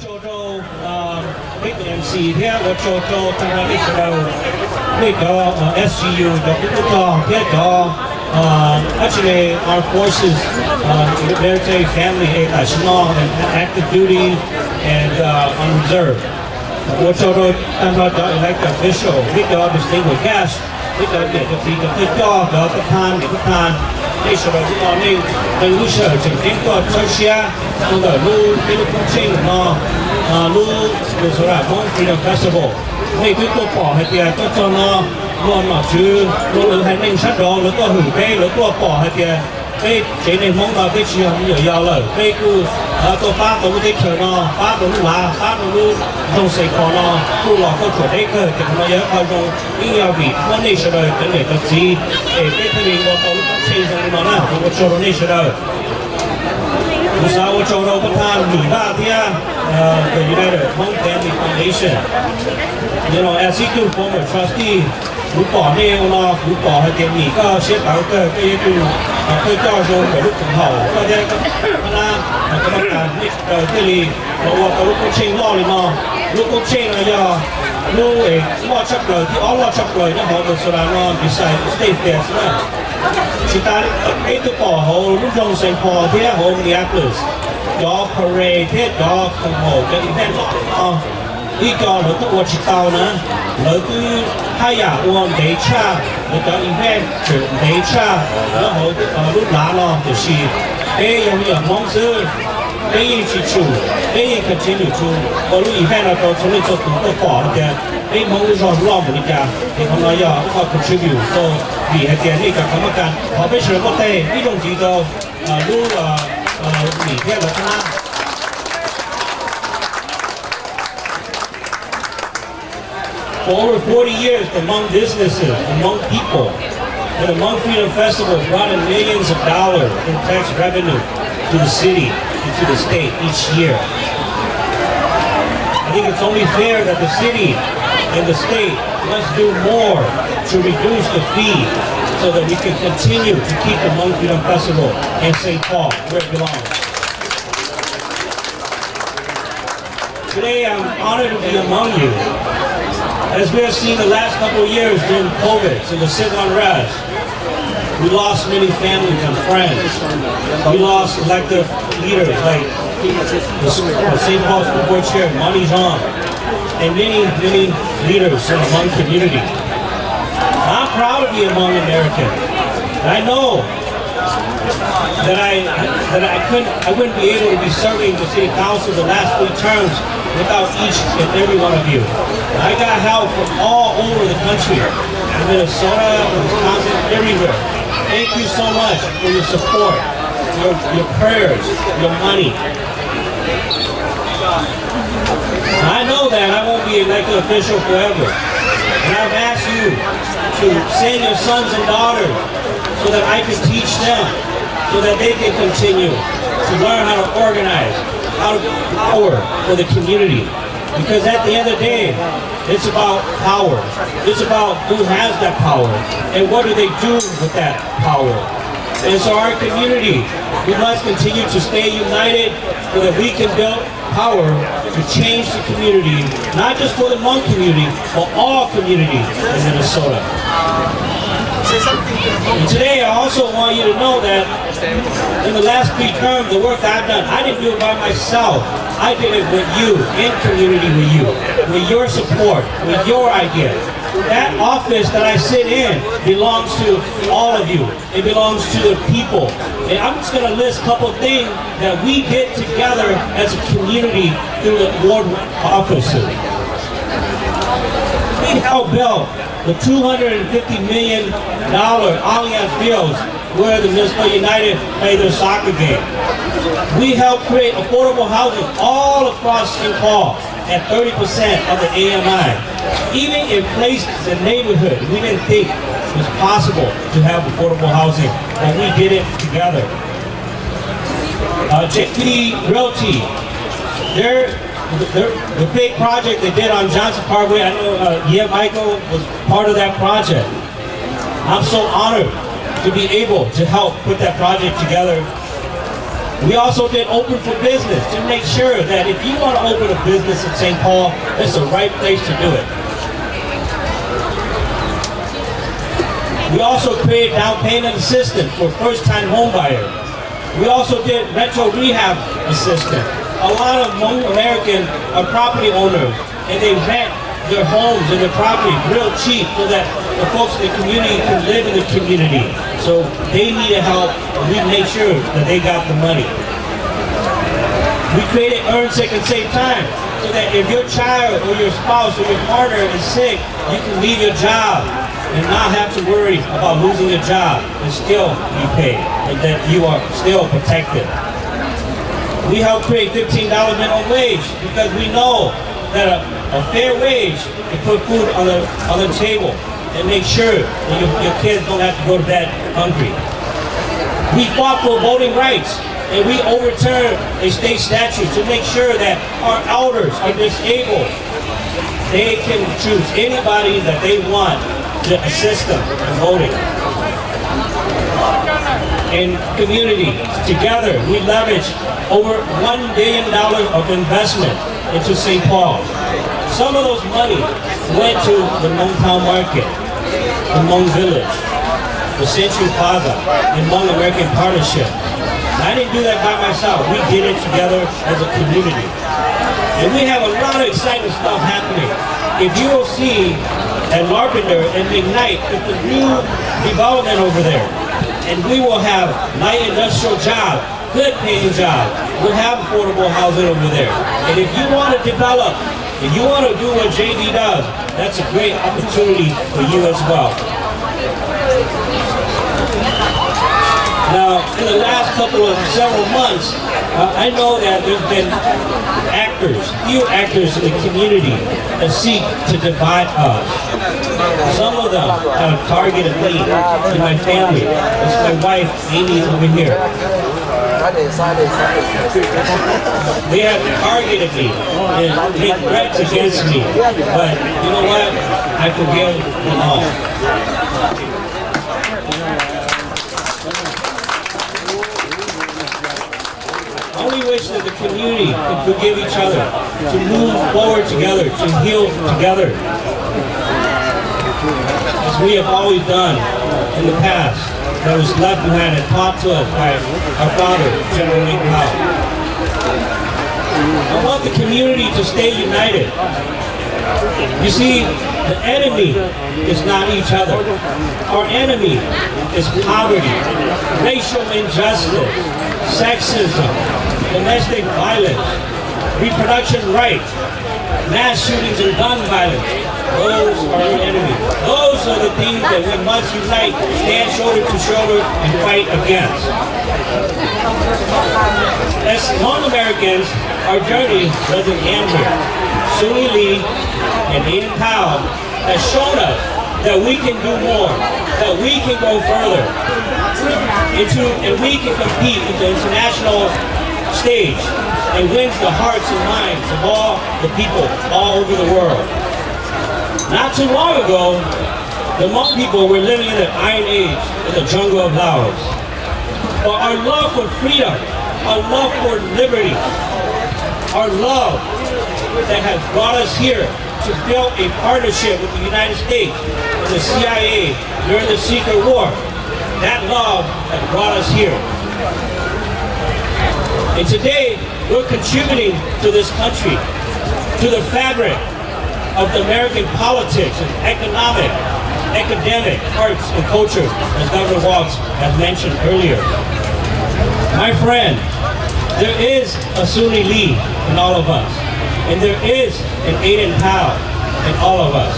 châu Châu với MC thế ở châu Châu tham gia cái show với cho SGU cho cái cho thế cho actually our forces military family tại Hmong and active duty and on reserve. Ở châu Châu tham gia cho elected official với cho distinguished guest với cho để cho cái than để cái than đây sau đó chúng ta nên từ lúc sở chỉnh kiến của Tojxeem xong rồi lưu cái lúc công trình nó lưu từ số là Hmong Freedom Festival này cứ tôi bỏ hay tiền tôi cho nó luôn mà chứ luôn hay nên sát đó nó có hủy cái nó có bỏ hay tiền cái chế này Hmong là cái chuyện không nhiều giàu lời cái cứ tôi phát tôi cái chờ nó phát tôi là phát tôi luôn trong sài gòn nó tôi là tôi chuẩn đấy cơ thì nó nhớ coi trong cái nhiều vị vấn đề sau đời cái này tập gì để cái thời điểm tôi cũng xây dựng nó là tôi cho nó này sau đời lúc sau tôi cho nó có tham nghỉ ba thì the United Hmong Family Foundation you know as he do former trustee lúc bỏ nêu nó lúc bỏ hay tiền nghỉ có xếp bảo cơ cái tôi cho rồi cái lúc cũng hậu có thế là các bạn cả cái gì lúc công trình lo lên nó lúc công trình là do lúc ấy lo chấp lời thì lo chấp lời nó họ được số là nó bị sai state fair nữa chỉ ta cái tôi bỏ họ lúc trong Saint Paul thế họ Minneapolis cho parade thế cho không hậu cho event ý cho nó tôi qua chỉ tao nữa nó cứ hai nhà uống để cha nó cho event để cha nó họ lúc lá nó thì gì cái giống như mong sư cái gì chỉ chủ cái gì cần chính chủ có lúc event là tôi chúng tôi cho tôi bỏ được cái mong rồi lo một cái thì không nói giờ họ contribute cho vì hay tiền này cả các bạn họ biết sửa có thể cái đồng chí đâu lúc nghỉ theo là thế For over 40 years, the Hmong businesses, the Hmong people, and the Hmong Freedom Festival brought in millions of dollars in tax revenue to the city and to the state each year. I think it's only fair that the city and the state must do more to reduce the fee so that we can continue to keep the Hmong Freedom Festival in St. Paul where it belongs. Today, I'm honored to be among you. As we have seen the last couple of years during COVID and the civil unrest, we lost many families and friends. We lost elected leaders like the St. Paul School Board Chair, Neng Xiong, and many leaders in the Hmong community. I'm proud to be a Hmong American. I know that I wouldn't be able to be serving the city council the last 3 terms without each and every one of you. I got help from all over the country, in Minnesota, Wisconsin, everywhere. Thank you so much for your support, your prayers, your money. I know that I won't be elected official forever, and I've asked you to send your sons and daughters so that I can teach them, so that they can continue to learn how to organize, how to power for the community. Because at the end of the day, it's about power. It's about who has that power and what do they do with that power. And so our community, we must continue to stay united so that we can build power to change the community, not just for the Hmong community, but all communities in Minnesota. And today I also want you to know that in the last 3 terms, the work I've done, I didn't do it by myself. I did it with you, in community with you, with your support, with your ideas. That office that I sit in belongs to all of you. It belongs to the people. And I'm just going to list a couple of things that we did together as a community through the ward offices. We helped build the $250 million Allianz Fields where the Minnesota United play their soccer game. We helped create affordable housing all across St. Paul at 30% of the AMI. Even in places in neighborhoods, we didn't think it was possible to have affordable housing, but we did it together. JP Realty, the big project they did on Johnson Parkway, I know Michael was part of that project. I'm so honored to be able to help put that project together. We also did open for business to make sure that if you want to open a business in St. Paul, it's the right place to do it. We also created down payment assistance for first-time home buyers. We also did rental rehab assistance. A lot of Hmong Americans are property owners, and they rent their homes and their property real cheap so that the folks in the community can live in the community. So they needed help, and we made sure that they got the money. We created Earn Sick and Save Time so that if your child or your spouse or your partner is sick, you can leave your job and not have to worry about losing your job and still be paid, and that you are still protected. We help create $15 minimum wage because we know that a fair wage can put food on the table and make sure that your kids don't have to go to bed hungry. We fought for voting rights, and we overturned a state statute to make sure that our elders are disabled. They can choose anybody that they want to assist them in voting. In community, together, we leveraged over $1 billion of investment into St. Paul. Some of those money went to the Ntawm market, the Hmong village, the Century Plaza, the Hmong American Partnership. I didn't do that by myself. We did it together as a community. And we have a lot of exciting stuff happening. If you will see at Larpenter and McKnight with the new development over there, and we will have light industrial jobs, good paying jobs. We'll have affordable housing over there. And if you want to develop, if you want to do what JD does, that's a great opportunity for you as well. Now, in the last several months, I know that there's been few actors in the community that seek to divide us. Some of them have targeted me and my family. It's my wife, Amy, over here. They have targeted me and made threats against me. But you know what? I forgive them all. I only wish that the community could forgive each other, to move forward together, to heal together, as we have always done in the past, that was left behind and taught to us by our father, General Lee Powell. I want the community to stay united. You see, the enemy is not each other. Our enemy is poverty, racial injustice, sexism, domestic violence, reproduction rights, mass shootings and gun violence. Those are our enemy. Those are the things that we must unite, stand shoulder to shoulder, and fight against. As Hmong Americans, our journey doesn't end here. Suni Lee and Aiden Powell has shown us that we can do more, that we can go further, and we can compete in the international stage and win the hearts and minds of all the people all over the world. Not too long ago, the Hmong people were living in the Iron Age in the jungle of Laos. But our love for freedom, our love for liberty, our love that has brought us here to build a partnership with the United States and the CIA during the Secret War, that love has brought us here. And today, we're contributing to this country, to the fabric of the American politics and economic, academic, arts, and culture, as Governor Walz has mentioned earlier. My friend, there is a Suni Lee in all of us, and there is an Aiden Powell in all of us.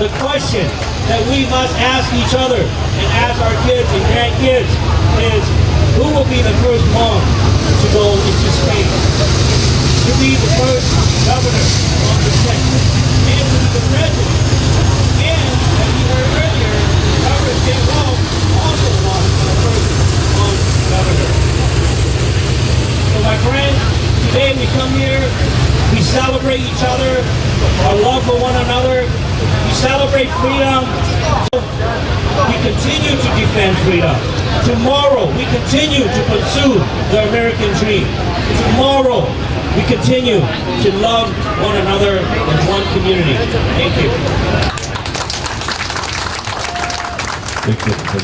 The question that we must ask each other and ask our kids and grandkids is, who will be the first Hmong to go into space? To be the first governor on the set, and to be the president. And, as you heard earlier, Governor Jim Walz also wants the first Hmong governor. So my friends, today we come here, we celebrate each other, our love for one another, we celebrate freedom, We continue to defend freedom. Tomorrow, we continue to pursue the American dream. Tomorrow, we continue to love one another in one community. Thank you.